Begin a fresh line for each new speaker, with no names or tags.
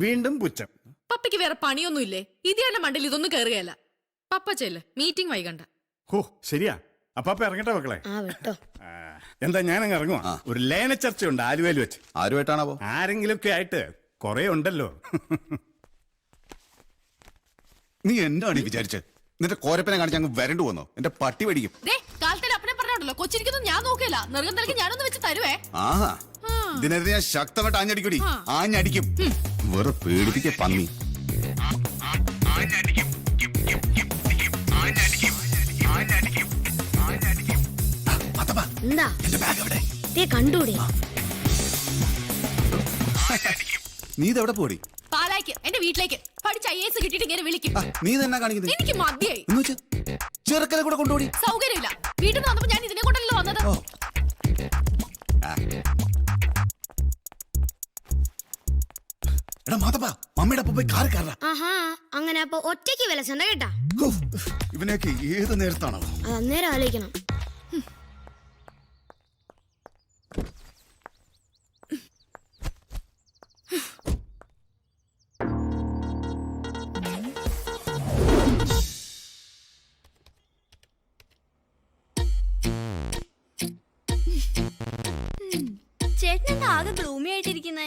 വീണ്ടും പുച്ഛം.
പപ്പയ്ക്ക് വേറെ പണിയൊന്നുമില്ലേ? ഇതിന്റെ മണ്ടിൽ ഇതൊന്നും കയറുകയല്ല. പപ്പ ചെല്ല്, മീറ്റിംഗ് വൈകണ്ട.
ഓ ശരിയാ. അപ്പാപ്പ ഇറങ്ങട്ടെ മക്കളെ. ആ, എന്താ ഞാനങ്ങ് ഇറങ്ങുവാ. ഒരു ലേന ചർച്ചയുണ്ട് ആലുവയിൽ വെച്ച്.
ആരുമായിട്ടാണോ?
ആരെങ്കിലും ഒക്കെ ആയിട്ട് കൊറേ ഉണ്ടല്ലോ.
നീ എന്താണ് വിചാരിച്ചത്? നിന്റെ കോരപ്പനെ കാണിച്ച് അങ്ങ് വരണ്ടു വന്നോ? എന്റെ പട്ടി പഠിക്കും.
കാലത്തിൽ അപ്പനെ പറഞ്ഞോണ്ടല്ലോ, കൊച്ചിരിക്കുന്നു ഞാൻ നോക്കില്ല. നെറുകം തലക്ക് ഞാനൊന്ന് വെച്ച് തരുവേ.
ആഹാ, ഇതിനെതിരെ ഞാൻ ശക്തമായിട്ട് ആഞ്ഞടിക്കൂടി. ആഞ്ഞടിക്കും. വെറുതെ പേടിപ്പിക്ക പന്നി.
എന്താ കണ്ടൂടെ?
നീ ഇതെവിടെ പോടി?
പാലായ്ക്ക്, എന്റെ വീട്ടിലേക്ക്. പഠിച്ച IAS കിട്ടിയിട്ട് ഇങ്ങനെ വിളിക്കും.
നീ തന്നെ കാണിക്കുന്നത്?
എനിക്ക് മതിയായി.
ചെറുക്കനെ കൂടെ കൊണ്ടുപോടി.
സൗകര്യമില്ല. വീട്ടിൽ നിന്ന് വന്നപ്പോ ഞാൻ ഇതിനെ കൊണ്ടല്ലോ വന്നത്.
എടാ മാതപ്പ, മമ്മിയുടെ ഒപ്പം പോയി കാറ് കയറാ.
ആഹാ, അങ്ങനെ അപ്പൊ ഒറ്റയ്ക്ക് വിലസണ്ട കേട്ടാ.
ഇവനെയൊക്കെ ഏത് നേരത്താണോ?
അത് അന്നേരം ആലോചിക്കണം.
ചേട്ടൻ എന്താ ആകെ ഗ്ലൂമി ആയിട്ടിരിക്കുന്നേ?